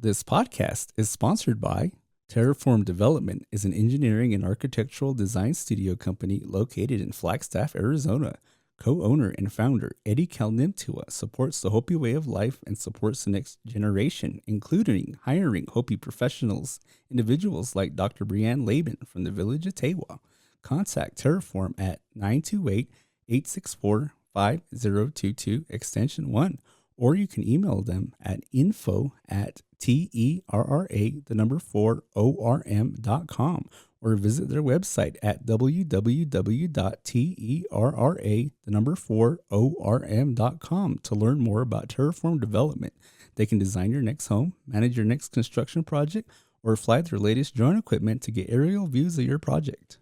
This podcast is sponsored by Terraform Development is an engineering and architectural design studio company located in Flagstaff, Arizona. Co-owner and founder Eddie Kalnimtua supports the Hopi way of life and supports the next generation, including hiring Hopi professionals, individuals like Dr. Brianne Laban from the village of Tewa. Contact Terraform at 928-864-5022 extension 1, or you can email them at info@terra4orm.com, or visit their website at www.terra4orm.com to learn more about Terraform Development. They can design your next home, manage your next construction project, or fly their latest drone equipment to get aerial views of your project.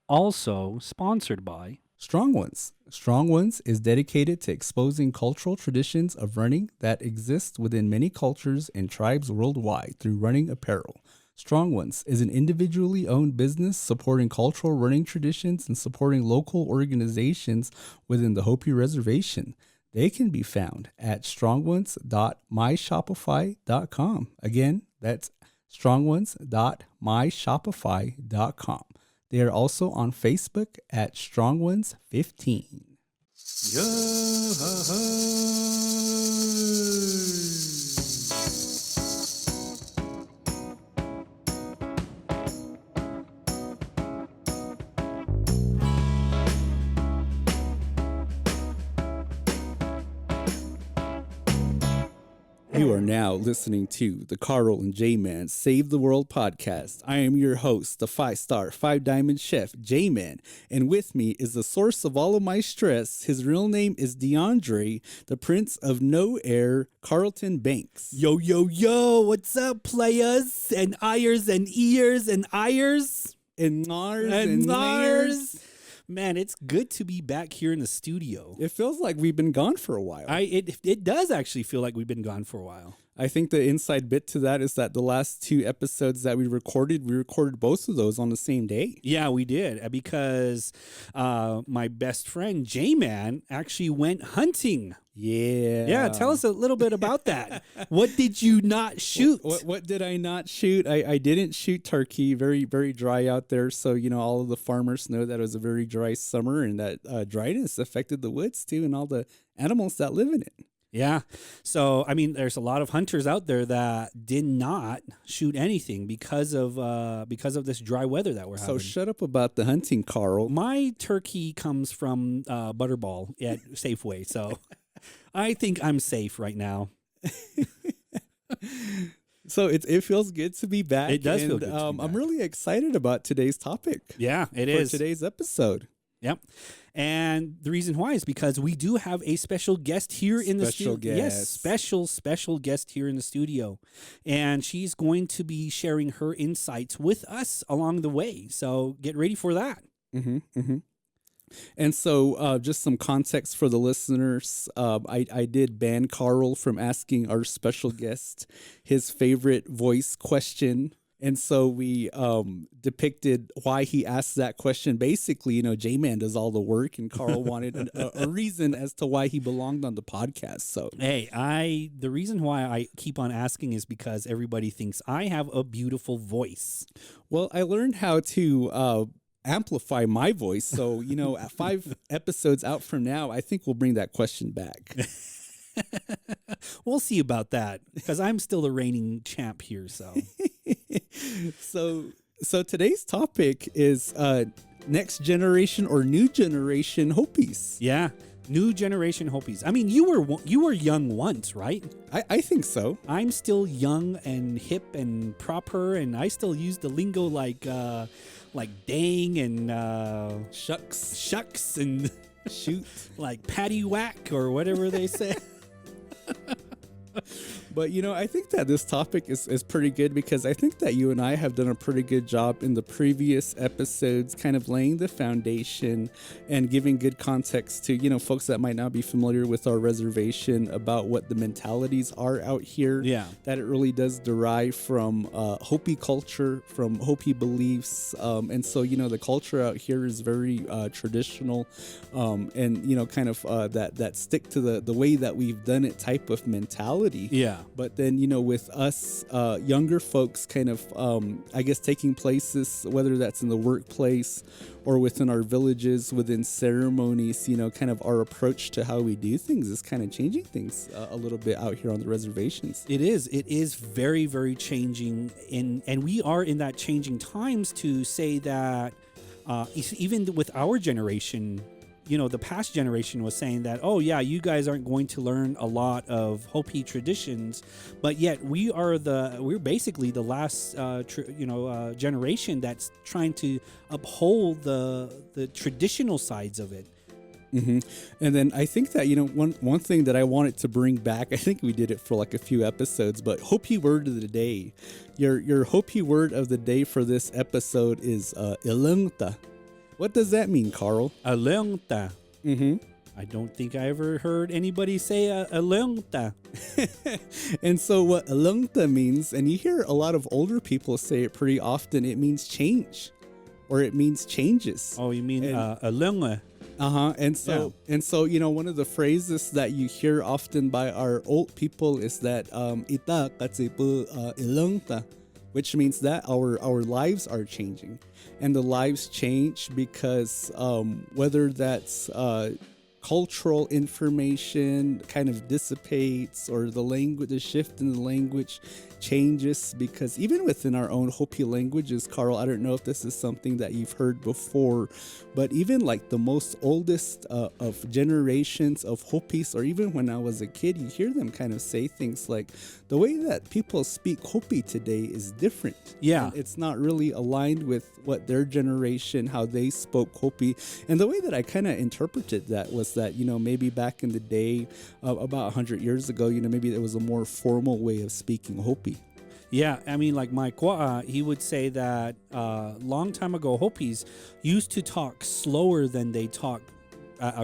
Also sponsored by Strong Ones. Strong Ones is dedicated to exposing cultural traditions of running that exist within many cultures and tribes worldwide through running apparel. Strong Ones is an individually owned business supporting cultural running traditions and supporting local organizations within the Hopi Reservation. They can be found at strongones.myshopify.com. Again, that's strongones.myshopify.com. They are also on Facebook at Strong Ones 15. You are now listening to the Carl and J-Man Save the World podcast. I am your host, the 5-star, 5-diamond chef, J-Man, and with me is the source of all of my stress. His real name is DeAndre, the Prince of No Air, Carlton Banks. Yo, yo, yo, what's up, players and ayers and ears and ayers? And Nars And and Nars. Layers. Man, it's good to be back here in the studio. It feels like we've been gone for a while. It does actually feel like we've been gone for a while. I think the inside bit to that is that the last 2 episodes that we recorded both of those on the same day. Yeah, we did, because my best friend, J-Man, actually went hunting. Yeah. Yeah, tell us a little bit about that. What did you not shoot? What did I not shoot? I didn't shoot turkey. Very, very dry out there. So, all of the farmers know that it was a very dry summer, and that dryness affected the woods too and all the animals that live in it. Yeah. So, there's a lot of hunters out there that did not shoot anything because of this dry weather that we're having. So shut up about the hunting, Carl. My turkey comes from Butterball at Safeway, so I think I'm safe right now. So it feels good to be back. It does feel good to be I'm back. really excited about today's topic. Yeah, it for is. today's episode. Yep. And the reason why is because we do have a special guest here in the studio. Yes, special guest here in the studio. And she's going to be sharing her insights with us along the way. So get ready for that. Mm-hmm, mm-hmm. And so just some context for the listeners. I did ban Carl from asking our special guest his favorite voice question. And so we depicted why he asked that question. Basically, J-Man does all the work, and Carl wanted a reason as to why he belonged on the podcast. So, hey, the reason why I keep on asking is because everybody thinks I have a beautiful voice. Well, I learned how to amplify my voice. So, at 5 episodes out from now, I think we'll bring that question back. We'll see about that, because I'm still the reigning champ here. So today's topic is next generation or new generation Hopis. Yeah, new generation Hopis. You were young once, right? I think so. I'm still young and hip and proper, and I still use the lingo like dang and shucks and shoot, like patty whack or whatever they say. But, I think that this topic is pretty good, because I think that you and I have done a pretty good job in the previous episodes kind of laying the foundation and giving good context to, folks that might not be familiar with our reservation about what the mentalities are out here. Yeah. That it really does derive from Hopi culture, from Hopi beliefs. And so, the culture out here is very traditional and, kind of that stick to the way that we've done it type of mentality. Yeah. But then, with us younger folks kind of, I guess, taking places, whether that's in the workplace or within our villages, within ceremonies, kind of our approach to how we do things is kind of changing things a little bit out here on the reservations. It is very, very changing. And we are in that changing times to say that even with our generation, the past generation was saying that, oh yeah, you guys aren't going to learn a lot of Hopi traditions, but yet we're basically the last generation that's trying to uphold the traditional sides of it. Mm-hmm. And then I think that, one thing that I wanted to bring back, I think we did it for like a few episodes, but Hopi word of the day. Your Hopi word of the day for this episode is ilungta. What does that mean, Carl? Ilungta. Mm-hmm. I don't think I ever heard anybody say ilungta. And so what ilungta means, and you hear a lot of older people say it pretty often, it means change, or it means changes. Oh, you mean ilunga? Uh-huh. And so, one of the phrases that you hear often by our old people is that ita katsipu ilungta, which means that our lives are changing. And the lives change because whether that's cultural information kind of dissipates, or the shift in the language changes, because even within our own Hopi languages, Carl, I don't know if this is something that you've heard before, but even like the most oldest of generations of Hopis, or even when I was a kid, you hear them kind of say things like, the way that people speak Hopi today is different. Yeah. And it's not really aligned with what their generation, how they spoke Hopi. And the way that I kind of interpreted that was that, maybe back in the day, about 100 years ago, maybe there was a more formal way of speaking Hopi. Yeah, I mean, like my Kwa'a, he would say that long time ago, Hopis used to talk slower than they talk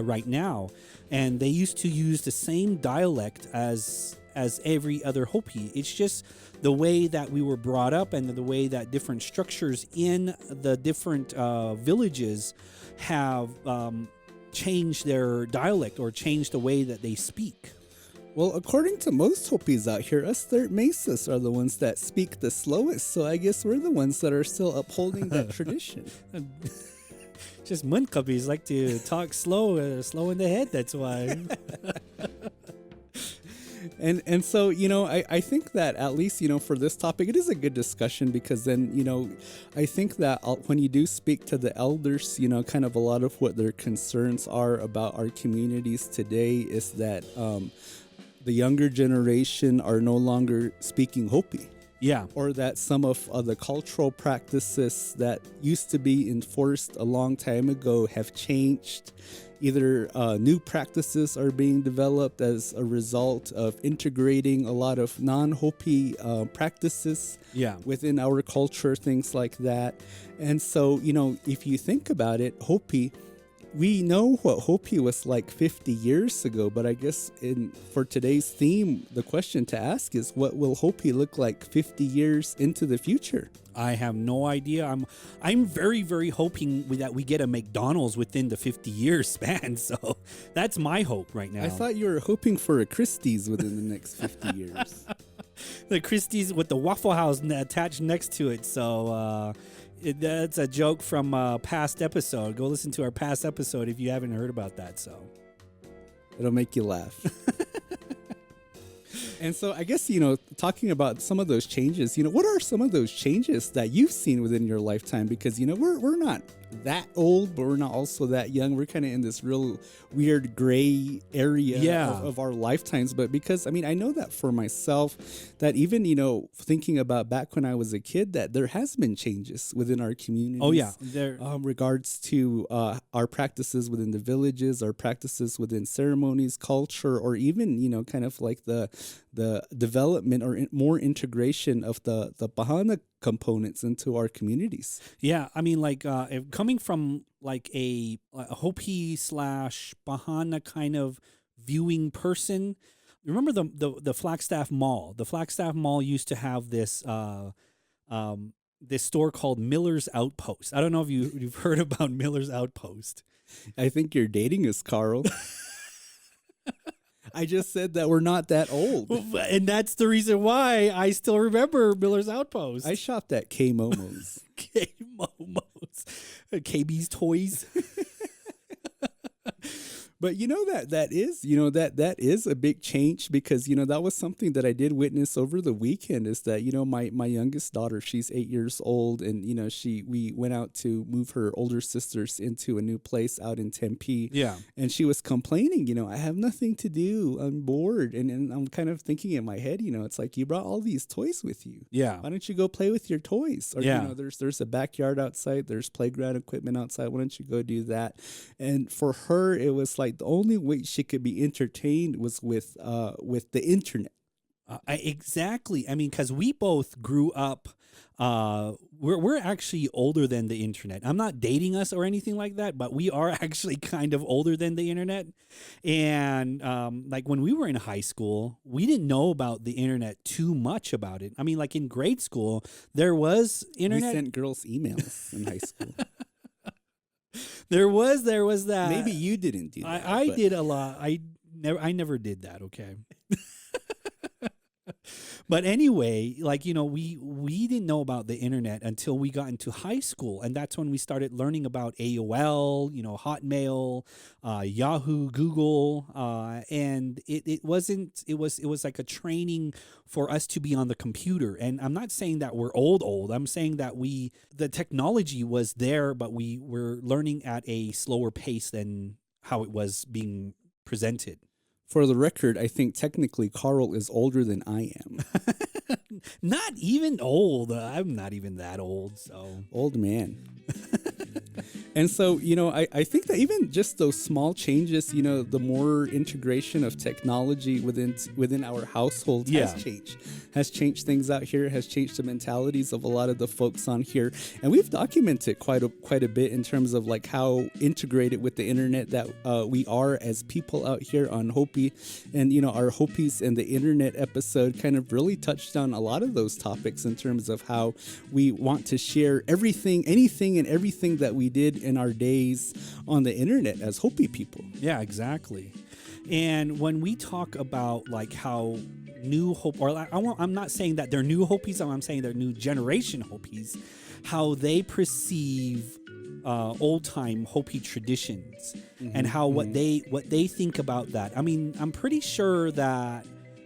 right now. And they used to use the same dialect as every other Hopi. It's just the way that we were brought up, and the way that different structures in the different villages have changed their dialect, or changed the way that they speak. Well, according to most Hopis out here, us third Mesas are the ones that speak the slowest. So I guess we're the ones that are still upholding that tradition. Just Munkabis like to talk slow in the head. That's why. And so, I think that at least, for this topic, it is a good discussion, because then, I think that when you do speak to the elders, kind of a lot of what their concerns are about our communities today is that the younger generation are no longer speaking Hopi. Yeah. Or that some of the cultural practices that used to be enforced a long time ago have changed. Either new practices are being developed as a result of integrating a lot of non-Hopi practices within our culture, things like that. And so, if you think about it, Hopi, we know what Hopi was like 50 years ago, but I guess for today's theme, the question to ask is, what will Hopi look like 50 years into the future? I have no idea. I'm very, very hoping that we get a McDonald's within the 50-year span. So that's my hope right now. I thought you were hoping for a Christie's within the next 50 years. The Christie's with the Waffle House attached next to it. So that's a joke from a past episode. Go listen to our past episode if you haven't heard about that. So it'll make you laugh. And so I guess, talking about some of those changes, what are some of those changes that you've seen within your lifetime? Because, we're not that old, but we're not also that young. We're kind of in this real weird gray area of our lifetimes. But because, I know that for myself, that even, thinking about back when I was a kid, that there has been changes within our communities. Oh, yeah. Regards to our practices within the villages, our practices within ceremonies, culture, or even, kind of like the development or more integration of the Bahana components into our communities. Yeah, if coming from like a Hopi / Bahana kind of viewing person, remember the Flagstaff Mall? The Flagstaff Mall used to have this this store called Miller's Outpost. I don't know if you've heard about Miller's Outpost. I think you're dating us, Carl. I just said that we're not that old. And that's the reason why I still remember Miller's Outpost. I shopped at K Momo's. K Momo's. KB's Toys. But that is a big change because that was something that I did witness over the weekend is that my youngest daughter, she's 8 years old, and we went out to move her older sisters into a new place out in Tempe. Yeah. And she was complaining, I have nothing to do, I'm bored, and I'm kind of thinking in my head, it's like you brought all these toys with you. Yeah. Why don't you go play with your toys? Or yeah. There's a backyard outside, there's playground equipment outside. Why don't you go do that? And for her, it was like the only way she could be entertained was with the internet. Exactly. I mean, because we both grew up. We're actually older than the internet. I'm not dating us or anything like that, but we are actually kind of older than the internet. And like when we were in high school, we didn't know about the internet too much about it. I mean, like in grade school, there was internet. We sent girls emails in high school. There was that. Maybe you didn't do that. I did a lot. I never did that. Okay. But anyway, like, we didn't know about the internet until we got into high school. And that's when we started learning about AOL, Hotmail, Yahoo, Google. And it was like a training for us to be on the computer. And I'm not saying that we're old. I'm saying that the technology was there, but we were learning at a slower pace than how it was being presented. For the record, I think technically Carl is older than I am. Not even old. I'm not even that old. So old man. And so, I think that even just those small changes, the more integration of technology within our household has changed things out here, has changed the mentalities of a lot of the folks on here. And we've documented quite a bit in terms of like how integrated with the internet that we are as people out here on Hopi. And, our Hopis and the internet episode kind of really touched on a lot of those topics in terms of how we want to share anything and everything that we did in our days on the internet as Hopi people. Yeah, exactly. And when we talk about like how new Hopi, or I'm not saying that they're new Hopis, I'm saying they're new generation Hopis, how they perceive old time Hopi traditions and how what they think about that. I mean, I'm pretty sure that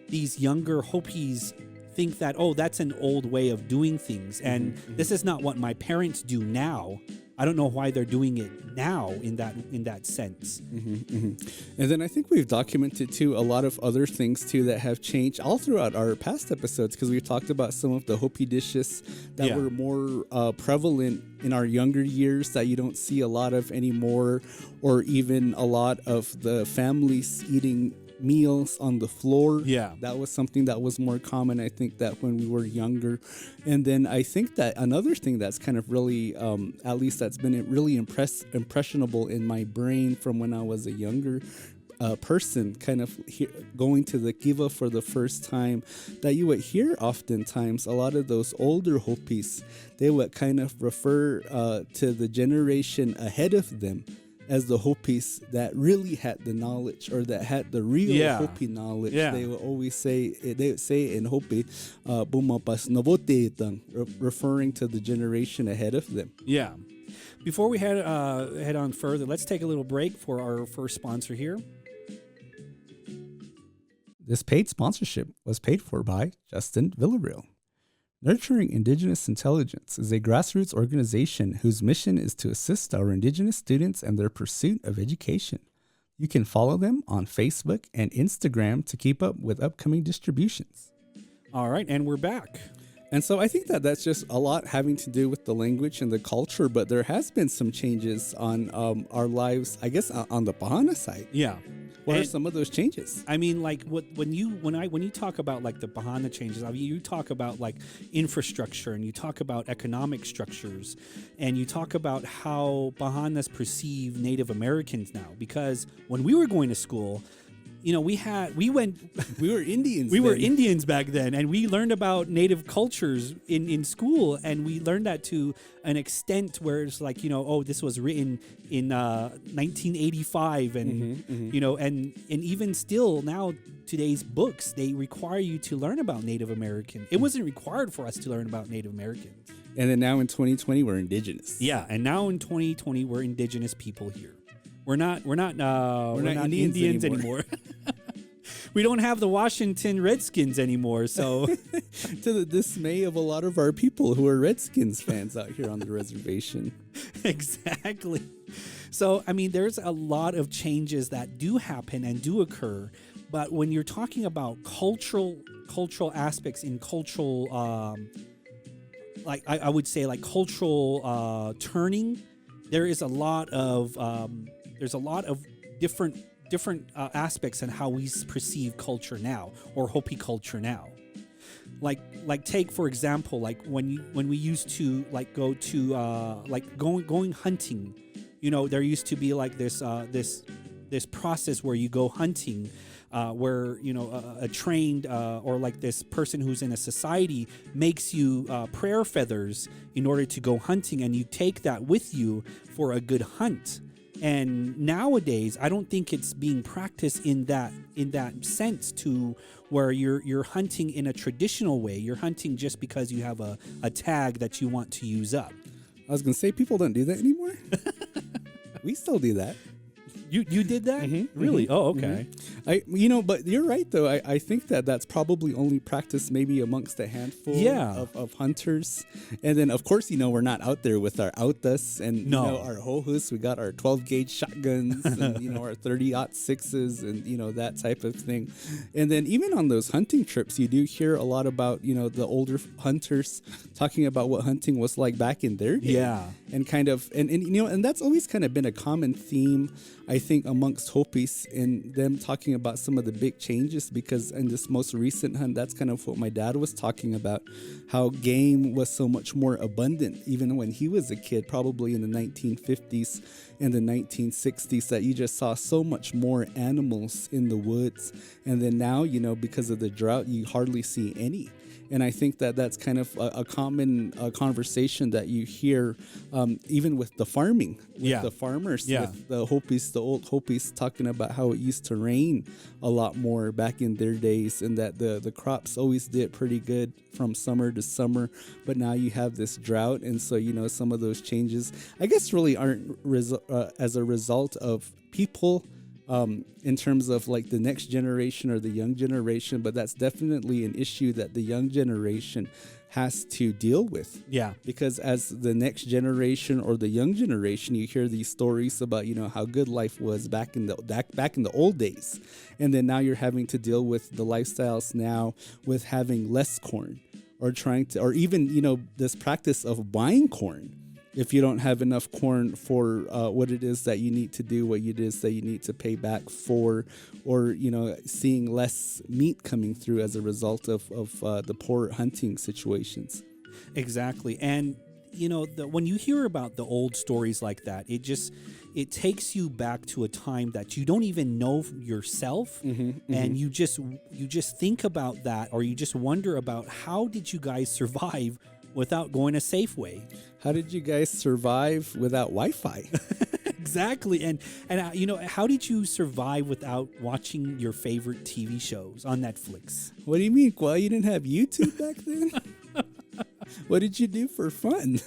these younger Hopis think that, that's an old way of doing things, and this is not what my parents do now. I don't know why they're doing it now in that sense. And then I think we've documented too a lot of other things too that have changed all throughout our past episodes, because we've talked about some of the Hopi dishes that were more prevalent in our younger years that you don't see a lot of anymore, or even a lot of the families eating meals on the floor. Yeah. That was something that was more common, I think, that when we were younger. And then I think that another thing that's kind of really, at least that's been really impressionable in my brain from when I was a younger person, kind of going to the kiva for the first time, that you would hear oftentimes a lot of those older Hopis, they would kind of refer to the generation ahead of them as the Hopis that really had the knowledge, or that had the real Hopi knowledge. They would always say, in Hopi, bumapas navote, referring to the generation ahead of them. Yeah. Before we head on further, let's take a little break for our first sponsor here. This paid sponsorship was paid for by Justin Villarreal. Nurturing Indigenous Intelligence is a grassroots organization whose mission is to assist our Indigenous students in their pursuit of education. You can follow them on Facebook and Instagram to keep up with upcoming distributions. All right, and we're back. And so I think that that's just a lot having to do with the language and the culture, but there has been some changes on our lives, I guess, on the Bahana side. Yeah. What are some of those changes? I mean, like when you talk about like the Bahana changes, I mean, you talk about like infrastructure, and you talk about economic structures, and you talk about how Bahanas perceive Native Americans now. Because when we were going to school, we went We were Indians. we were then. Indians back then, and we learned about native cultures in school, and we learned that to an extent where it's like, this was written in 1985, and and even still now, today's books, they require you to learn about Native American. It wasn't required for us to learn about Native Americans. And then now in 2020, we're indigenous. Yeah, and now in 2020, we're indigenous people here. We're not Indians anymore. We don't have the Washington Redskins anymore, so To the dismay of a lot of our people who are Redskins fans out here on the reservation. exactly. So, I mean, there's a lot of changes that do happen and do occur, but when you're talking about cultural aspects in cultural, I would say like cultural turning, there is a lot of different aspects in how we perceive culture now, or Hopi culture now. Like take for example, like when we used to like go to going hunting, there used to be like this process where you go hunting, where a trained or like this person who's in a society makes you prayer feathers in order to go hunting, and you take that with you for a good hunt. And nowadays, I don't think it's being practiced in that sense, to where you're hunting in a traditional way. You're hunting just because you have a tag that you want to use up. I was going to say, people don't do that anymore. We still do that. You did that? Mm-hmm, Really? mm-hmm, Oh, okay. But you're right, though. I think that's probably only practiced maybe amongst a handful of hunters. And then, of course, we're not out there with our autas and our hohus. We got our 12-gauge shotguns and, our 30-06s and, that type of thing. And then even on those hunting trips, you do hear a lot about, the older hunters talking about what hunting was like back in their day. Yeah. And kind of, and that's always kind of been a common theme, I think, amongst Hopis, and them talking about some of the big changes, because in this most recent hunt, that's kind of what my dad was talking about, how game was so much more abundant even when he was a kid, probably in the 1950s and the 1960s, that you just saw so much more animals in the woods. And then now, because of the drought, you hardly see any. And I think that's kind of a common conversation that you hear, even with the farming, with the farmers, with the Hopis, the old Hopis, talking about how it used to rain a lot more back in their days, and that the crops always did pretty good from summer to summer. But now you have this drought, and so some of those changes, I guess, really aren't as a result of people. In terms of like the next generation or the young generation, but that's definitely an issue that the young generation has to deal with. Yeah. Because as the next generation or the young generation, you hear these stories about, how good life was back in the old days. And then now you're having to deal with the lifestyles now with having less corn, or even, this practice of buying corn. If you don't have enough corn for what it is that you need to do, what it is that you need to pay back for, or, seeing less meat coming through as a result of the poor hunting situations. Exactly. And, when you hear about the old stories like that, it takes you back to a time that you don't even know yourself. And you just think about that, or you just wonder about, how did you guys survive without going to Safeway? How did you guys survive without Wi-Fi? Exactly. And how did you survive without watching your favorite TV shows on Netflix? What do you mean, Kwa? You didn't have YouTube back then? What did you do for fun?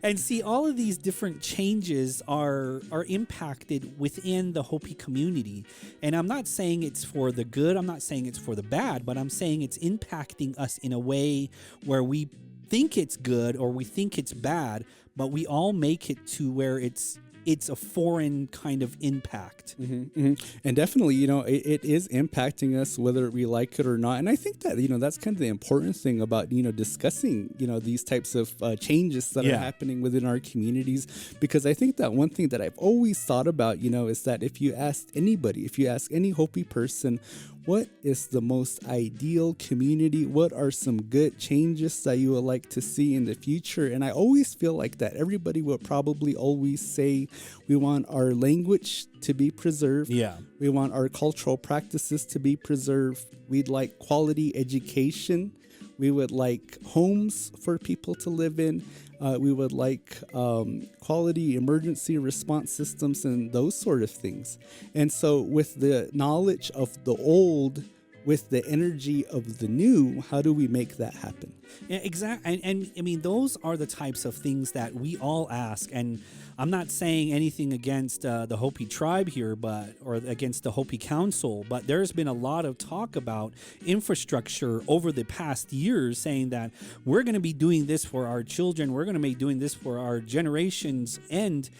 And see, all of these different changes are impacted within the Hopi community. And I'm not saying it's for the good, I'm not saying it's for the bad, but I'm saying it's impacting us in a way where we think it's good or we think it's bad, but we all make it to where it's a foreign kind of impact. And definitely, it is impacting us whether we like it or not. And I think that, that's kind of the important thing about, discussing, these types of changes that are happening within our communities. Because I think that one thing that I've always thought about, is that if you ask any Hopi person, what is the most ideal community? What are some good changes that you would like to see in the future? And I always feel like that everybody would probably always say we want our language to be preserved. Yeah. We want our cultural practices to be preserved. We'd like quality education. We would like homes for people to live in. We would like quality emergency response systems and those sort of things. And so with the knowledge of the old, with the energy of the new, how do we make that happen? Yeah, exactly. And I mean, those are the types of things that we all ask. And I'm not saying anything against the Hopi tribe here, or against the Hopi Council, but there's been a lot of talk about infrastructure over the past years, saying that we're going to be doing this for our children, we're going to be doing this for our generations end,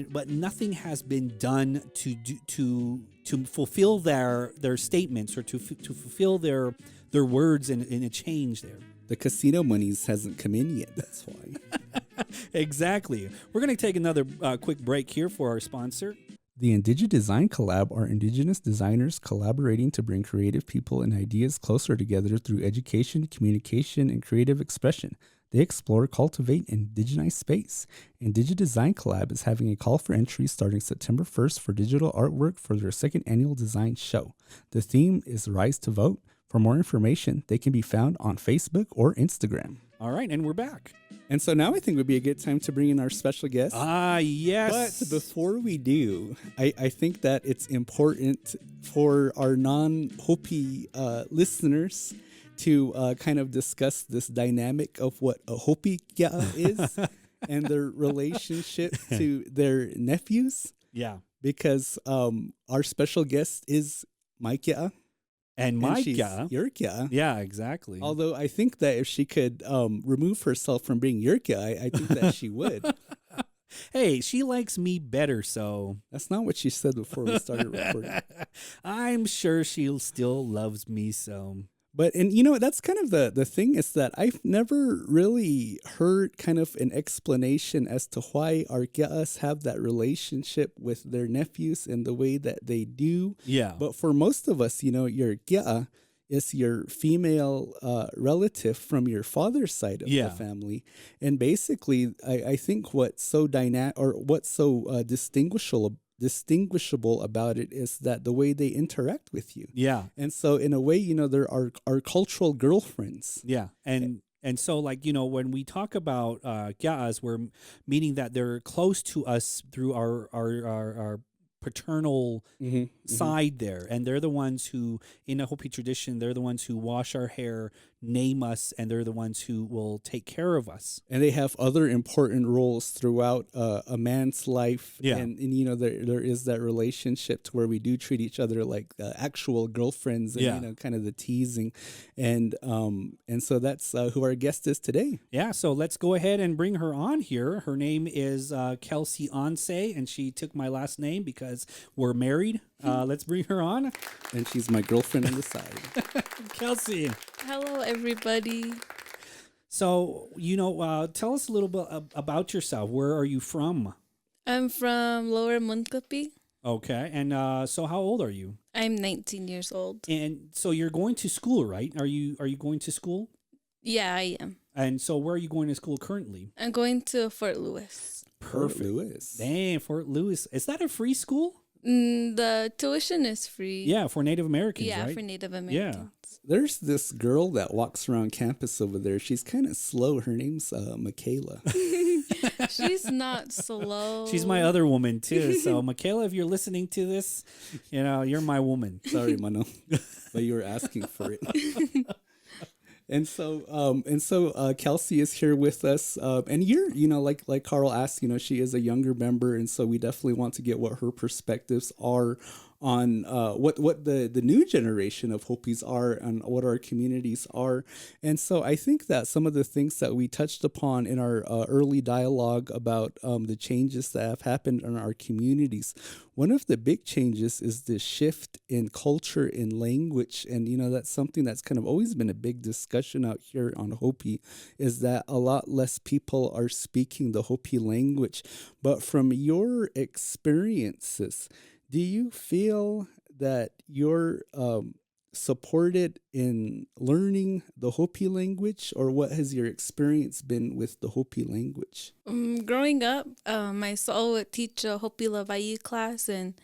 but nothing has been done to fulfill their statements or to fulfill their words in a change there. The casino monies hasn't come in yet. That's why. Exactly. We're going to take another quick break here for our sponsor. The Indigid Design Collab are Indigenous designers collaborating to bring creative people and ideas closer together through education, communication, and creative expression. They explore, cultivate, and indigenize space. Indigid Design Collab is having a call for entry starting September 1st for digital artwork for their second annual design show. The theme is Rise to Vote. For more information, they can be found on Facebook or Instagram. All right, and we're back. And so now I think would be a good time to bring in our special guest. Yes. But before we do, I think that it's important for our non-Hopi listeners to kind of discuss this dynamic of what a Hopi is and their relationship to their nephews. Yeah. Because our special guest is Maikia. And Micah. Your Kia. Yeah, exactly. Although I think that if she could remove herself from being your Kia, I think that she would. Hey, she likes me better, so. That's not what she said before we started recording. I'm sure she still loves me, so. But, and you know, that's kind of the thing is that I've never really heard kind of an explanation as to why our Kia'as have that relationship with their nephews in the way that they do. Yeah. But for most of us, you know, your Kia'a is your female relative from your father's side of the family. And basically, I think what's so distinguishable about it is that the way they interact with you. Yeah. And so in a way, you know, there are our cultural girlfriends. Yeah. And so, like, you know, when we talk about Kia'as, we're meaning that they're close to us through our paternal side there. And they're the ones who, in a Hopi tradition, they're the ones who wash our hair, name us, and they're the ones who will take care of us. And they have other important roles throughout a man's life. Yeah. And you know, there is that relationship to where we do treat each other like actual girlfriends and, you know, kind of the teasing. And so that's who our guest is today. Yeah. So let's go ahead and bring her on here. Her name is Kelsey Onsae, and she took my last name because we're married. Let's bring her on. And she's my girlfriend on the side. Kelsey. Hello, everybody. So, you know, tell us a little bit about yourself. Where are you from? I'm from Lower Munkapi. Okay. And so how old are you? I'm 19 years old. And so you're going to school, right? Are you going to school? Yeah, I am. And so where are you going to school currently? I'm going to Fort Lewis. Perfect. Fort Lewis. Dang, Fort Lewis. Is that a free school? The tuition is free. Yeah, for Native Americans, right? Yeah, for Native Americans. There's this girl that walks around campus over there. She's kind of slow. Her name's Michaela. She's not slow. She's my other woman, too. So, Michaela, if you're listening to this, you know, you're my woman. Sorry, Mano, but you were asking for it. And so Kelsey is here with us, and you're, you know, like Carl asked, you know, she is a younger member, and so we definitely want to get what her perspectives are on what the new generation of Hopis are and what our communities are. And so I think that some of the things that we touched upon in our early dialogue about the changes that have happened in our communities, one of the big changes is the shift in culture, in language. And, you know, that's something that's kind of always been a big discussion out here on Hopi, is that a lot less people are speaking the Hopi language. But from your experiences, do you feel that you're supported in learning the Hopi language, or what has your experience been with the Hopi language? Growing up, my soul would teach a Hopi Lavai class, and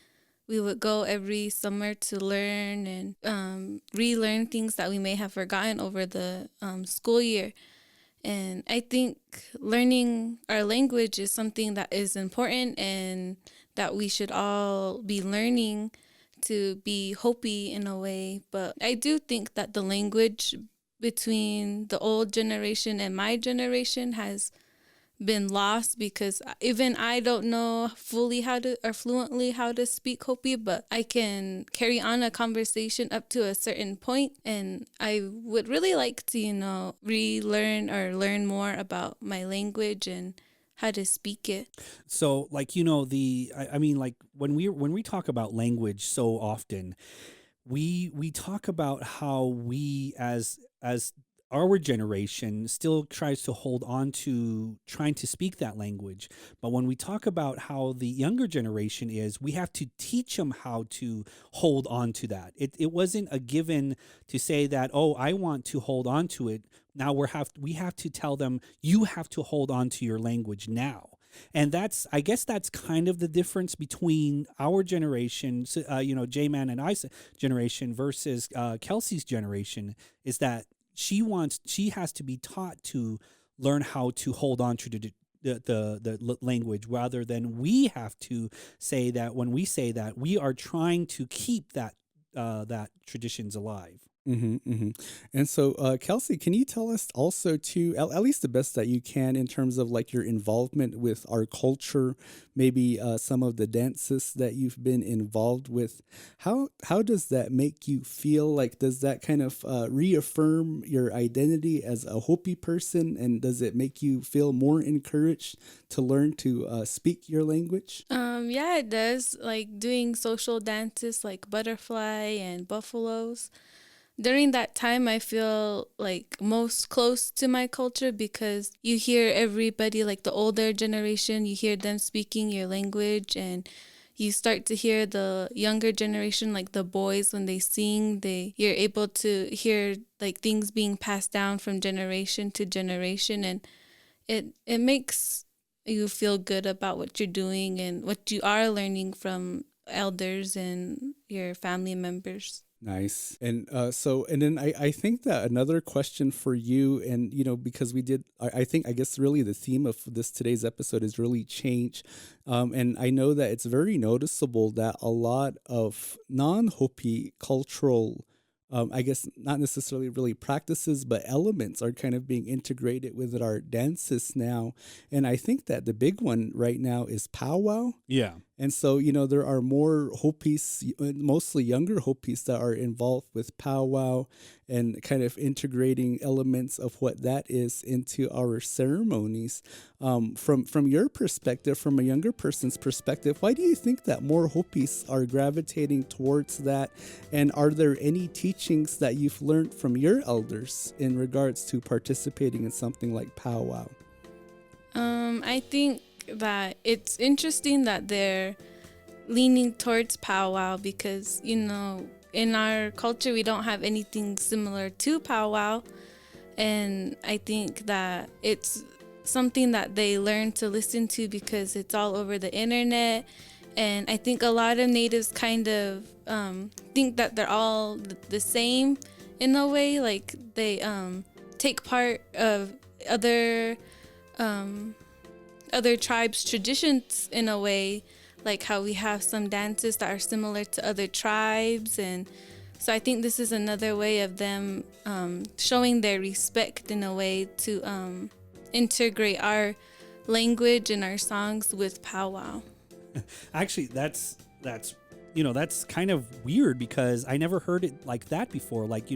we would go every summer to learn and relearn things that we may have forgotten over the school year. And I think learning our language is something that is important and that we should all be learning to be Hopi in a way. But I do think that the language between the old generation and my generation has been lost, because even I don't know fully how to or fluently how to speak Hopi, but I can carry on a conversation up to a certain point. And I would really like to, relearn or learn more about my language and how to speak it. So, like, I mean, like when we talk about language so often, we talk about how we as our generation still tries to hold on to trying to speak that language. But when we talk about how the younger generation is, we have to teach them how to hold on to that. It wasn't a given to say that, oh, I want to hold on to it. Now we have to tell them, you have to hold on to your language now. And I guess that's kind of the difference between our generation, J-Man and I's generation versus Kelsey's generation, is that she has to be taught to learn how to hold on to the language, rather than we have to say that when we say that we are trying to keep that traditions alive. Mm-hmm, mm-hmm. And so, Kelsey, can you tell us also too, at least the best that you can, in terms of like your involvement with our culture, maybe some of the dances that you've been involved with? How does that make you feel? Like, does that kind of reaffirm your identity as a Hopi person, and does it make you feel more encouraged to learn to speak your language? Yeah, it does. Like doing social dances like butterfly and buffaloes. During that time, I feel like most close to my culture, because you hear everybody, like the older generation, you hear them speaking your language, and you start to hear the younger generation, like the boys, when they sing, you're able to hear like things being passed down from generation to generation, and it makes you feel good about what you're doing and what you are learning from elders and your family members. Nice. And and then I think that another question for you, and because I guess really the theme of this today's episode is really change. And I know that it's very noticeable that a lot of non-Hopi cultural, I guess not necessarily really practices, but elements are kind of being integrated with our dances now. And I think that the big one right now is powwow. Yeah. And so, there are more Hopis, mostly younger Hopis, that are involved with powwow and kind of integrating elements of what that is into our ceremonies. From your perspective, from a younger person's perspective, why do you think that more Hopis are gravitating towards that? And are there any teachings that you've learned from your elders in regards to participating in something like powwow? I think that it's interesting that they're leaning towards powwow, because in our culture we don't have anything similar to powwow, and I think that it's something that they learn to listen to because it's all over the internet. And I think a lot of natives kind of think that they're all the same in a way, like they take part of other tribes' traditions in a way, like how we have some dances that are similar to other tribes. And so I think this is another way of them showing their respect in a way to integrate our language and our songs with powwow. Actually, that's kind of weird, because I never heard it like that before. Like,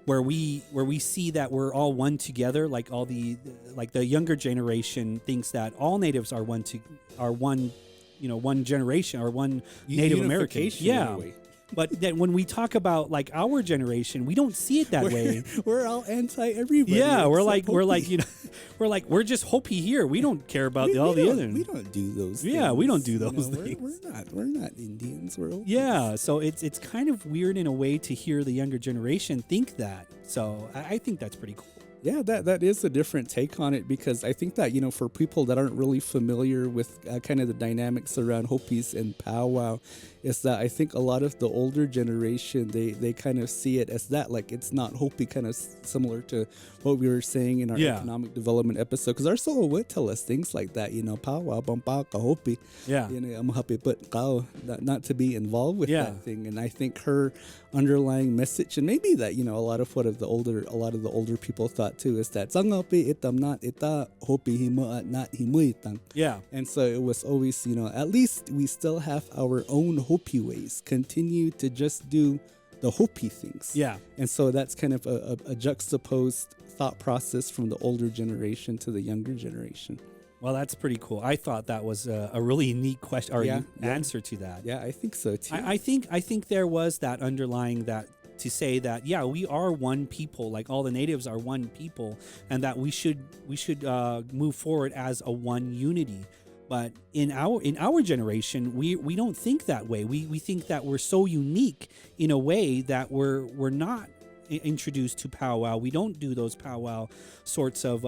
where we see that we're all one together, like all the younger generation thinks that all natives are one generation, or one Native American. Yeah. But then when we talk about like our generation, we don't see it that way. We're all anti everybody. Yeah, we're like Hopi. we're just Hopi here. We don't care about all the other. We don't do those. Yeah, things. we don't do those things. We're not Indians. We're Hopis. Yeah, so it's kind of weird in a way to hear the younger generation think that. So I think that's pretty cool. Yeah, that is a different take on it, because I think that, for people that aren't really familiar with kind of the dynamics around Hopis and powwow, is that I think a lot of the older generation, they kind of see it as that, like it's not Hopi, kind of similar to what we were saying in our economic development episode, because our soul would tell us things like that, powwow, bampa, ka Hopi, I'm happy, but not to be involved with that thing. And I think her underlying message, and maybe that, a lot of the older people thought too, is that Zangapi itam not ita Hopi himo not himuitang. Yeah. And so it was always, at least we still have our own Hopi ways. Continue to just do the Hopi things. Yeah. And so that's kind of a juxtaposed thought process from the older generation to the younger generation. Well, that's pretty cool. I thought that was a really neat question or answer to that. Yeah, I think so too. I think there was that underlying that to say that we are one people, like all the natives are one people, and that we should move forward as a one unity. But in our generation, we don't think that way. We think that we're so unique in a way that we're not introduced to powwow. We don't do those powwow sorts of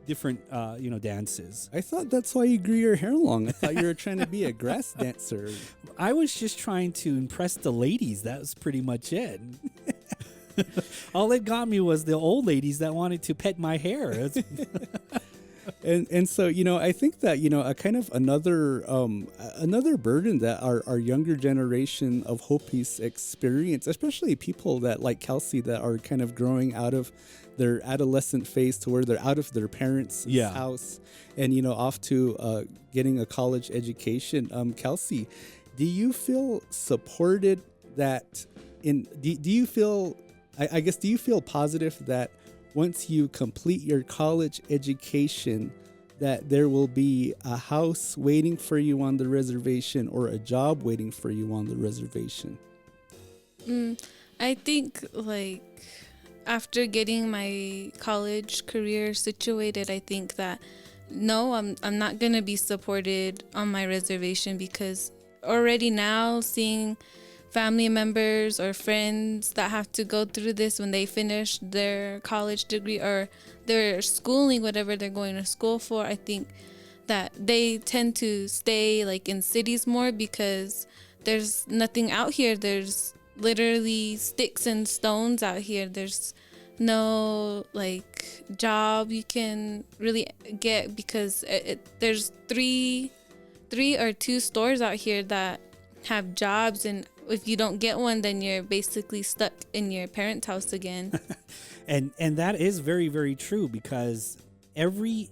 different dances. I thought that's why you grew your hair long. I thought you were trying to be a grass dancer. I was just trying to impress the ladies. That was pretty much it. All that got me was the old ladies that wanted to pet my hair. And so, I think that, a kind of another burden that our younger generation of Hopis experience, especially people that like Kelsey that are kind of growing out of their adolescent phase to where they're out of their parents' house and, off to getting a college education. Kelsey, do you feel supported that do you feel positive that once you complete your college education, that there will be a house waiting for you on the reservation or a job waiting for you on the reservation? I think after getting my college career situated, I think that no, I'm not going to be supported on my reservation, because already now seeing family members or friends that have to go through this when they finish their college degree or their schooling, whatever they're going to school for, I think that they tend to stay in cities more, because there's nothing out here. There's literally sticks and stones out here. There's no job you can really get, because there's three or two stores out here that have jobs, and if you don't get one, then you're basically stuck in your parents' house again. and that is very, very true, because every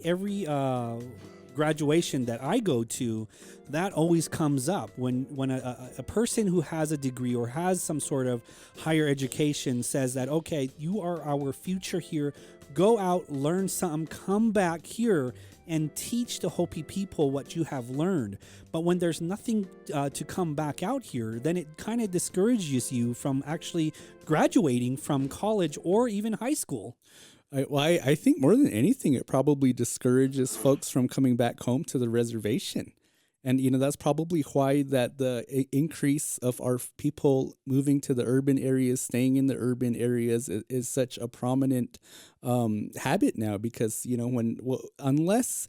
graduation that I go to, that always comes up when a person who has a degree or has some sort of higher education says that, okay, you are our future here, go out, learn something, come back here and teach the Hopi people what you have learned. But when there's nothing to come back out here, then it kind of discourages you from actually graduating from college or even high school. I think more than anything, it probably discourages folks from coming back home to the reservation. And, that's probably why that the increase of our people moving to the urban areas, staying in the urban areas is such a prominent habit now, because, unless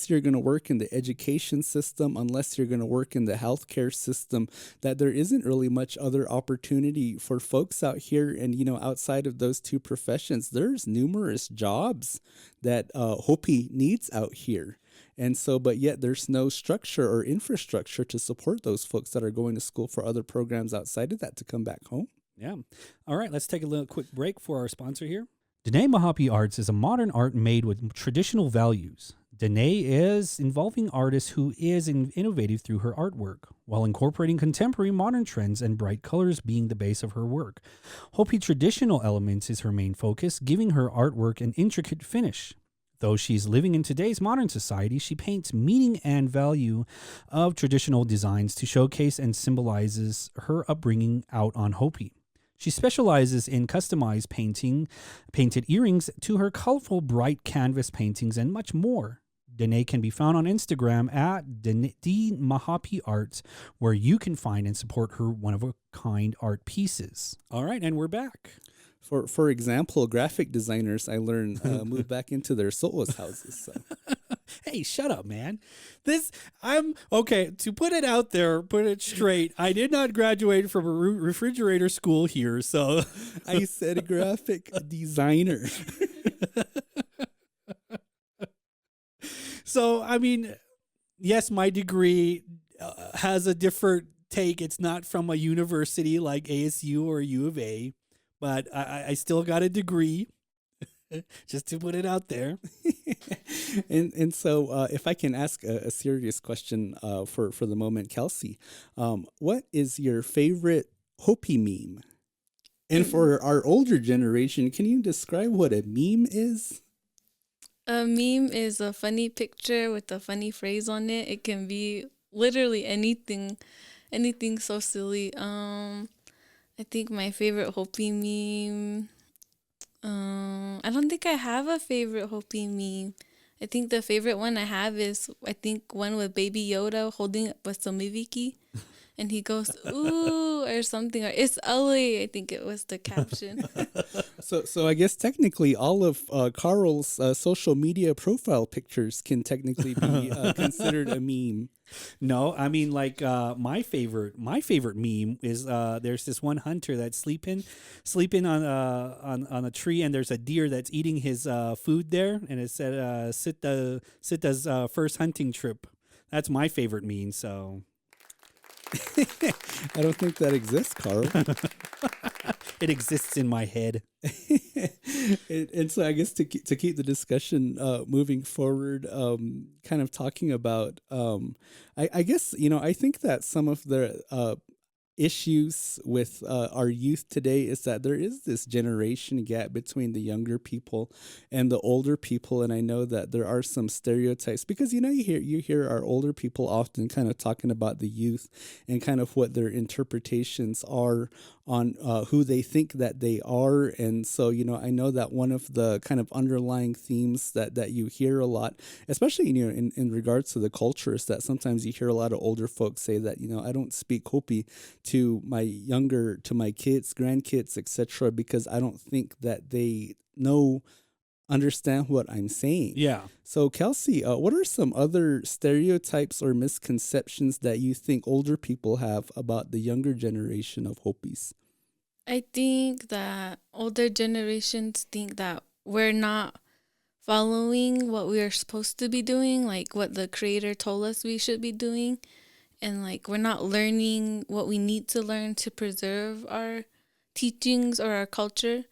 you're going to work in the education system, unless you're going to work in the healthcare system, that there isn't really much other opportunity for folks out here. And, outside of those two professions, there's numerous jobs that Hopi needs out here. And so, but yet there's no structure or infrastructure to support those folks that are going to school for other programs outside of that to come back home. Yeah. All right, let's take a little quick break for our sponsor here. Dene Mahapi Arts is a modern art made with traditional values. Dene is involving artists who is innovative through her artwork, while incorporating contemporary modern trends and bright colors being the base of her work. Hopi traditional elements is her main focus, giving her artwork an intricate finish. Though she's living in today's modern society, she paints meaning and value of traditional designs to showcase and symbolizes her upbringing out on Hopi. She specializes in customized painted earrings to her colorful bright canvas paintings, and much more. Danae can be found on Instagram at D Mahapi Arts, where you can find and support her one-of-a-kind art pieces. All right, and we're back. For example, graphic designers, I learned, move back into their solos houses. So. Hey, shut up, man. I'm okay. To put it out there, put it straight. I did not graduate from a refrigerator school here, so I said graphic designer. So, I mean, yes, my degree has a different take. It's not from a university like ASU or U of A, but I still got a degree, just to put it out there. and so if I can ask a serious question for the moment, Kelsey, what is your favorite Hopi meme? And for our older generation, can you describe what a meme is? A meme is a funny picture with a funny phrase on it. It can be literally anything so silly. I think my favorite Hopi meme. I don't think I have a favorite Hopi meme. I think the favorite one I have is one with Baby Yoda holding up a somiviki, and he goes ooh or something. Or it's ugly. I think it was the caption. So I guess technically all of Carl's social media profile pictures can technically be considered a meme. No, I mean like my favorite meme is there's this one hunter that's sleeping on a tree, and there's a deer that's eating his food there, and it said Sita's first hunting trip. That's my favorite meme. So I don't think that exists, Carl. It exists in my head. and so I guess to keep the discussion moving forward, kind of talking about, I guess, I think that some of the issues with our youth today is that there is this generation gap between the younger people and the older people, and I know that there are some stereotypes because you hear our older people often kind of talking about the youth and kind of what their interpretations are on who they think that they are. And so I know that one of the kind of underlying themes that you hear a lot, especially in regards to the culture, is that sometimes you hear a lot of older folks say that I don't speak Hopi to my kids, grandkids, etc., because I don't think that they understand what I'm saying. Yeah. So Kelsey, what are some other stereotypes or misconceptions that you think older people have about the younger generation of Hopis? I think that older generations think that we're not following what we are supposed to be doing, like what the creator told us we should be doing. And like we're not learning what we need to learn to preserve our teachings or our culture.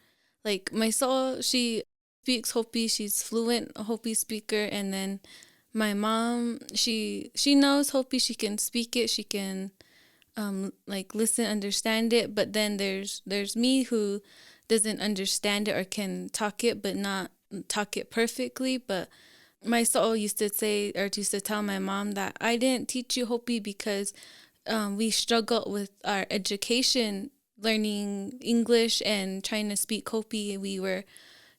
Like my soul, she speaks Hopi, she's fluent Hopi speaker, and then my mom, she knows Hopi, she can speak it, she can like listen, understand it, but then there's me who doesn't understand it or can talk it but not talk it perfectly. But my soul used to tell my mom that I didn't teach you Hopi because we struggled with our education, learning English and trying to speak Hopi. We were,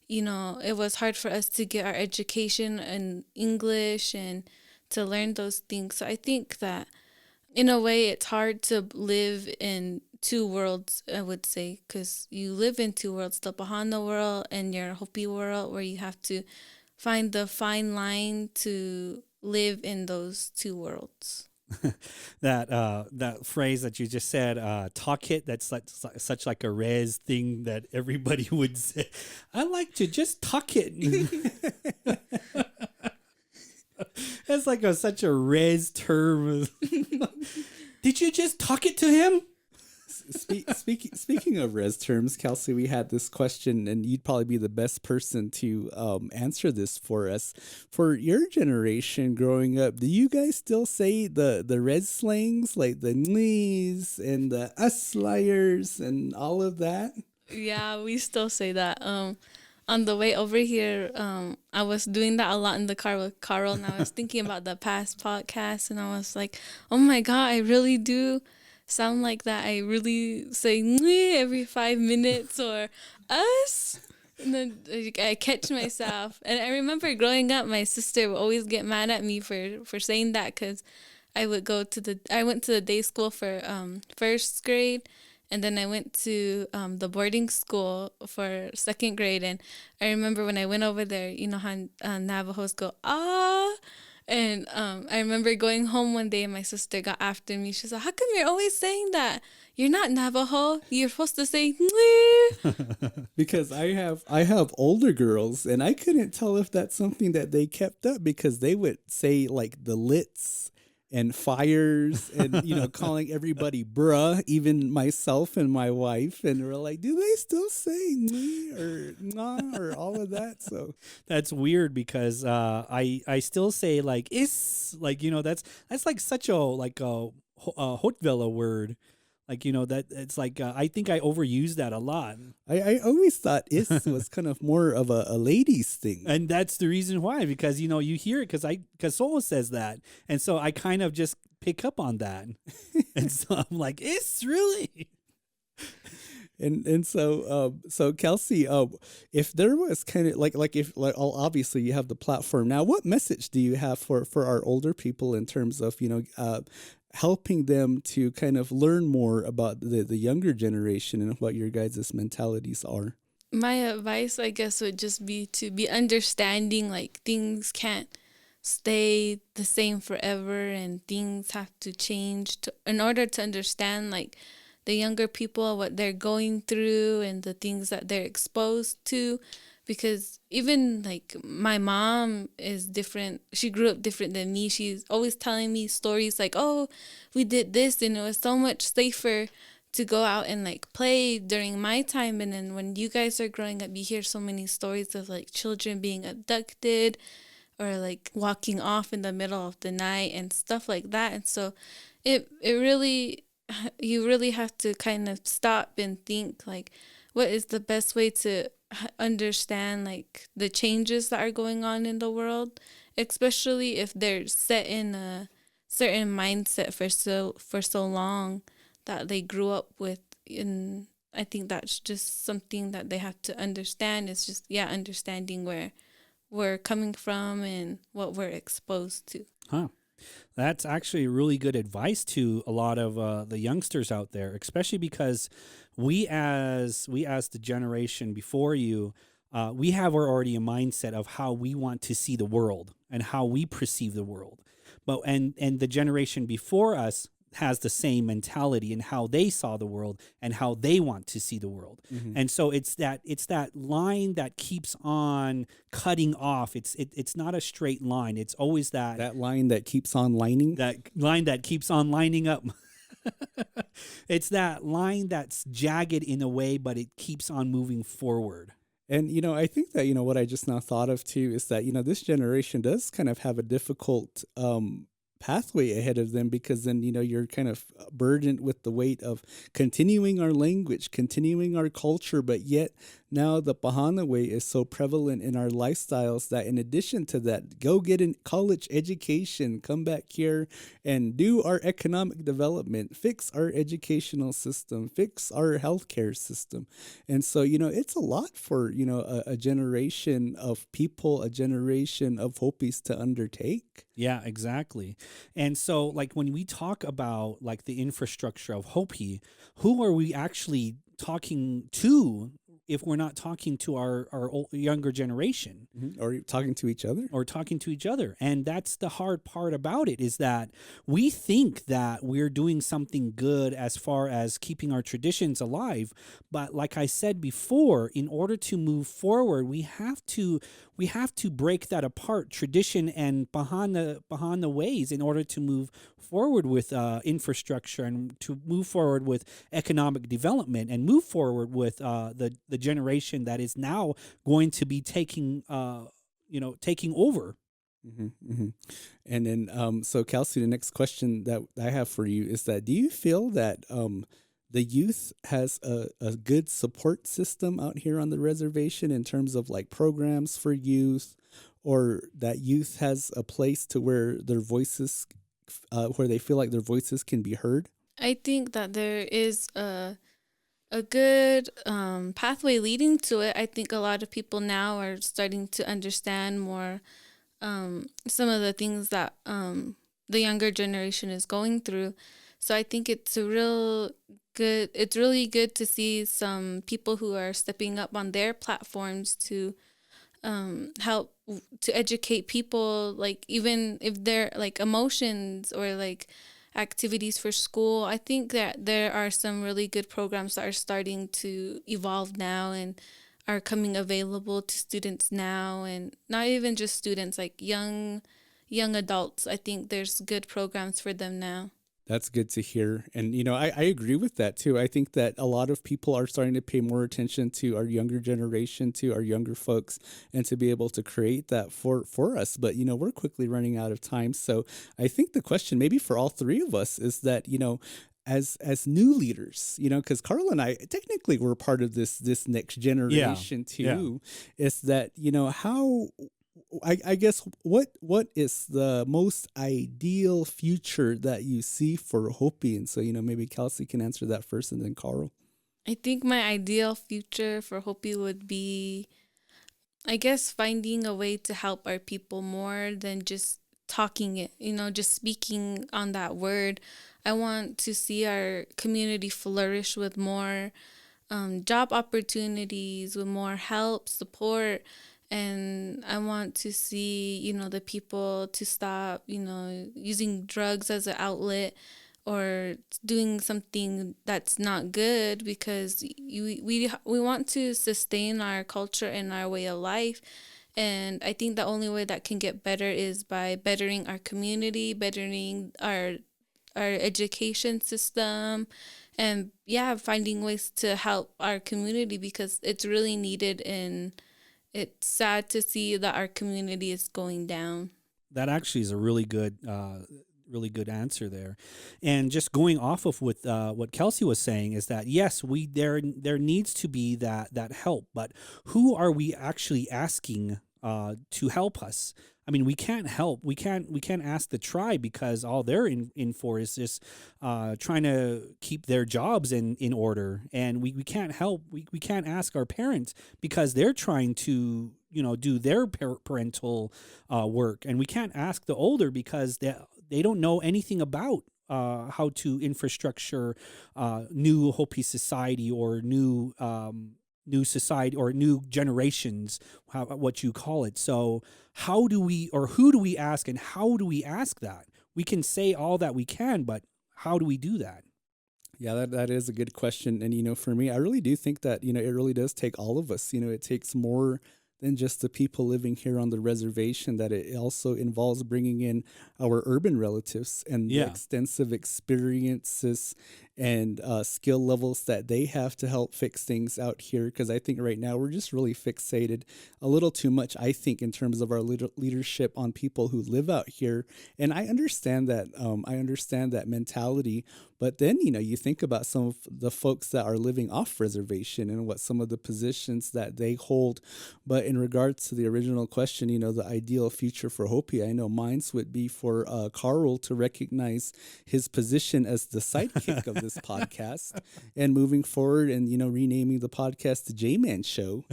it was hard for us to get our education in English and to learn those things. So I think that in a way it's hard to live in two worlds, I would say, because you live in two worlds, the Bahana world and your Hopi world, where you have to find the fine line to live in those two worlds. That phrase that you just said, talk it, that's such like a res thing that everybody would say. I like to just talk it. That's like such a res term. Did you just talk it to him? Speaking of res terms, Kelsey, we had this question, and you'd probably be the best person to answer this for us. For your generation growing up, do you guys still say the res slangs like the knees and the us liars and all of that? Yeah, we still say that. on the way over here, I was doing that a lot in the car with Carl, and I was thinking about the past podcast, and I was like, oh my God, I really do sound like that. I really say every 5 minutes or us. And then I catch myself. And I remember growing up, my sister would always get mad at me for saying that because I went to the day school for first grade, and then I went to the boarding school for second grade. And I remember when I went over there, you know how Navajos go, ah. And I remember going home one day and my sister got after me. She said, how come you're always saying that? You're not Navajo. You're supposed to say, because I have older girls, and I couldn't tell if that's something that they kept up, because they would say like the lits and fires and, you know, calling everybody bruh, even myself and my wife. And we're like, do they still say me or nah or all of that? So that's weird because I still say like is, like, you know, that's like such a Hotvilla word. Like, you know, that it's like, I think I overuse that a lot. I always thought is was kind of more of a ladies thing. And that's the reason why, because, you know, you hear it because Solo says that. And so I kind of just pick up on that. And so I'm like, it's really. And so Kelsey, if there was kind of obviously you have the platform now, what message do you have for our older people in terms of, you know, helping them to kind of learn more about the younger generation and what your guys' mentalities are? My advice, I guess, would just be to be understanding, like, things can't stay the same forever and things have to change in order to understand, like, the younger people, what they're going through and the things that they're exposed to. Because even, like, my mom is different. She grew up different than me. She's always telling me stories like, oh, we did this and it was so much safer to go out and, like, play during my time. And then when you guys are growing up, you hear so many stories of, like, children being abducted or, like, walking off in the middle of the night and stuff like that. And so it really, you really have to kind of stop and think, like, what is the best way to understand, like, the changes that are going on in the world, especially if they're set in a certain mindset for so long that they grew up with. And I think that's just something that they have to understand. It's just, understanding where we're coming from and what we're exposed to. Huh. That's actually really good advice to a lot of the youngsters out there, especially because we as the generation before you, we have already a mindset of how we want to see the world and how we perceive the world. But and the generation before us has the same mentality in how they saw the world and how they want to see the world. Mm-hmm. And so it's that line that keeps on cutting off. It's not a straight line. It's always that line that keeps on lining. That line that keeps on lining up. It's that line that's jagged in a way, but it keeps on moving forward. And, you know, I think that, you know, what I just now thought of too is that, you know, this generation does kind of have a difficult pathway ahead of them, because then, you know, you're kind of burdened with the weight of continuing our language, continuing our culture, but yet now the Bahana way is so prevalent in our lifestyles that in addition to that, go get a college education, come back here and do our economic development, fix our educational system, fix our healthcare system. And so, you know, it's a lot for, you know, a generation of people, a generation of Hopis to undertake. Yeah, exactly. And so, like, when we talk about, like, the infrastructure of Hopi, who are we actually talking to if we're not talking to our younger generation? Mm-hmm. Or talking to each other. And that's the hard part about it, is that we think that we're doing something good as far as keeping our traditions alive. But like I said before, in order to move forward, we have to break that apart, tradition and Bahana ways, in order to move forward with infrastructure and to move forward with economic development and move forward with the generation that is now going to be taking over. Mm-hmm, mm-hmm. And then, so Kelsey, the next question that I have for you is that, do you feel that the youth has a good support system out here on the reservation in terms of like programs for youth, or that youth has a place to where their voices, where they feel like their voices can be heard? I think that there is a good pathway leading to it. I think a lot of people now are starting to understand more some of the things that the younger generation is going through. So I think it's it's really good to see some people who are stepping up on their platforms to help to educate people, like even if they're like emotions or like activities for school. I think that there are some really good programs that are starting to evolve now and are coming available to students now, and not even just students, like young adults. I think there's good programs for them now. That's good to hear. And, I agree with that too. I think that a lot of people are starting to pay more attention to our younger generation, to our younger folks, and to be able to create that for us. But, we're quickly running out of time. So I think the question maybe for all three of us is that, as new leaders, because Carl and I technically were part of this next generation too, is that, how I guess what is the most ideal future that you see for Hopi? And so, maybe Kelsey can answer that first, and then Carl. I think my ideal future for Hopi would be, I guess, finding a way to help our people more than just talking it, just speaking on that word. I want to see our community flourish with more job opportunities, with more help, support. And I want to see, the people to stop, using drugs as an outlet or doing something that's not good, because we want to sustain our culture and our way of life. And I think the only way that can get better is by bettering our community, bettering our education system, and finding ways to help our community, because it's really needed, and it's sad to see that our community is going down. That actually is a really good answer there. And just going off of with what Kelsey was saying is that yes, there needs to be that help, but who are we actually asking to help us? I mean, we can't help. We can't ask the tribe, because all they're in for is just trying to keep their jobs in order. And we can't help. We can't ask our parents, because they're trying to do their parental work. And we can't ask the older, because they don't know anything about how to infrastructure new Hopi society, or new society, or new generations, what you call it. So how do we, or who do we ask, and how do we ask that? We can say all that we can, but how do we do that? Yeah, that is a good question. And, for me, I really do think that, it really does take all of us. It takes more than just the people living here on the reservation, that it also involves bringing in our urban relatives and the extensive experiences and skill levels that they have to help fix things out here. Because I think right now we're just really fixated a little too much, I think, in terms of our leadership on people who live out here. And I understand that. I understand that mentality. But then, you think about some of the folks that are living off reservation and what some of the positions that they hold. But in regards to the original question, the ideal future for Hopi, I know mine would be for Carl to recognize his position as the sidekick of this podcast, and moving forward and, renaming the podcast the J-Man Show.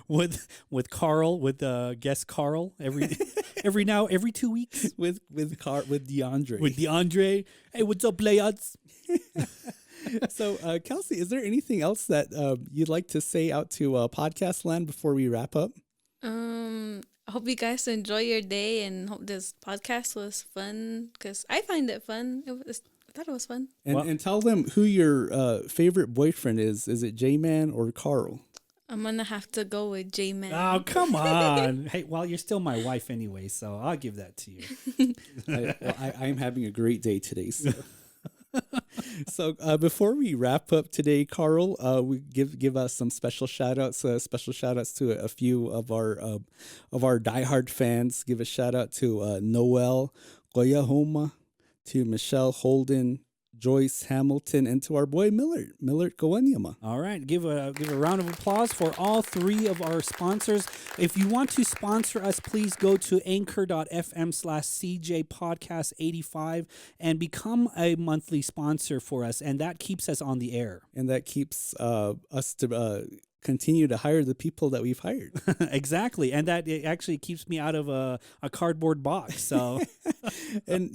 with Carl, with guest Carl every 2 weeks with DeAndre. With DeAndre. Hey, what's up, lads? So, Kelsey, is there anything else that you'd like to say out to podcast land before we wrap up? I hope you guys enjoy your day, and hope this podcast was fun, because I find it fun. I thought it was fun. And tell them who your favorite boyfriend is. Is it J-Man or Carl? I'm going to have to go with J-Man. Oh, come on. Hey, well, you're still my wife anyway, so I'll give that to you. I'm having a great day today. So, so before we wrap up today, Carl, we give us some special shout outs. Special shout outs to a few of our diehard fans. Give a shout out to Noel Goyahoma, to Michelle Holden, Joyce Hamilton, and to our boy Millard Kawanyama. All right, give a round of applause for all three of our sponsors. If you want to sponsor us, please go to anchor.fm/CJPodcast85 and become a monthly sponsor for us, and that keeps us on the air. And that keeps us to continue to hire the people that we've hired. Exactly. And that it actually keeps me out of a cardboard box. So, and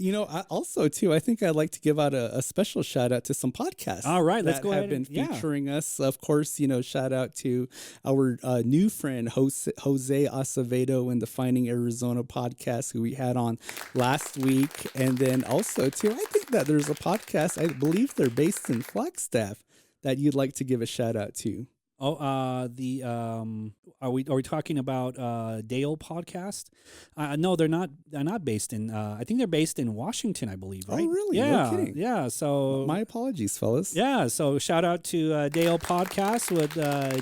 also too, I think I'd like to give out a special shout out to some podcasts. All right, let's go ahead. That have been featuring us. Of course, shout out to our new friend Jose Acevedo in the Finding Arizona podcast, who we had on last week. And then also too, I think that there's a podcast, I believe they're based in Flagstaff, that you'd like to give a shout out to. Oh, are we talking about Dale podcast? No, they're not. They're not based in. I think they're based in Washington, I believe. Right? Oh, really? Yeah, no kidding. yeah. So my apologies, fellas. Yeah. So shout out to Dale podcast with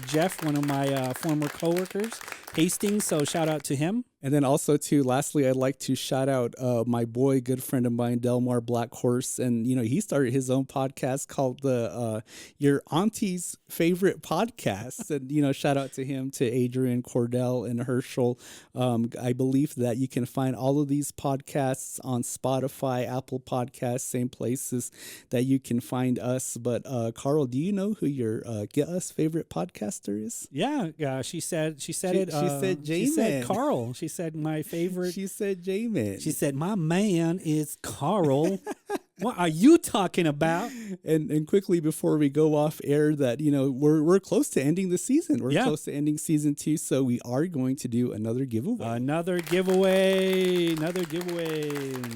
Jeff, one of my former coworkers, Hastings. So shout out to him. And then also, too, lastly, I'd like to shout out my boy, good friend of mine, Delmar Black Horse. And, he started his own podcast called the Your Auntie's Favorite Podcast. And, shout out to him, to Adrian, Cordell, and Herschel. I believe that you can find all of these podcasts on Spotify, Apple Podcasts, same places that you can find us. But, Carl, do you know who your Get Us favorite podcaster is? Yeah. She said it. She said J-Man. She said Carl. She said my favorite. She said J-Man. She said my man is Carl. What are you talking about? And quickly before we go off air, that we're close to ending the season. We're close to ending season 2, so we are going to do another giveaway. Another giveaway.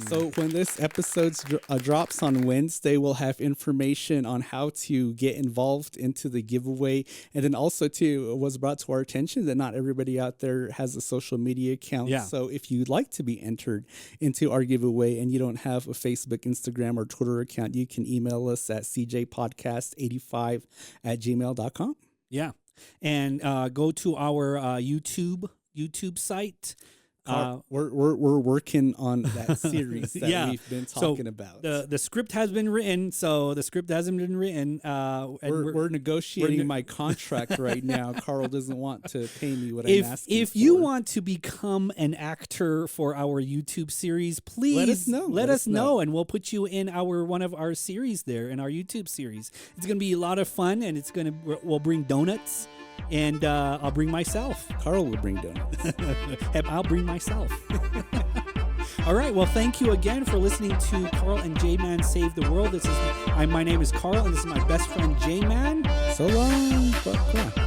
So when this episode drops on Wednesday, we'll have information on how to get involved into the giveaway. And then also too, it was brought to our attention that not everybody out there has a social media account. Yeah. So if you'd like to be entered into our giveaway and you don't have a Facebook, Instagram, or Twitter account, you can email us at cjpodcast85@gmail.com. Yeah. And go to our YouTube site. We're working on that series that we've been talking about. The script has been written, so the script hasn't been written. And we're negotiating my contract right now. Carl doesn't want to pay me what I'm asking If for. you want to become an actor for our YouTube series, please let us know, and we'll put you in one of our series there, in our YouTube series. It's going to be a lot of fun, and we'll bring donuts. And I'll bring myself. Carl will bring donuts. I'll bring myself. All right. Well, thank you again for listening to Carl and J-Man Save the World. My name is Carl, and this is my best friend, J-Man. So long. Bye.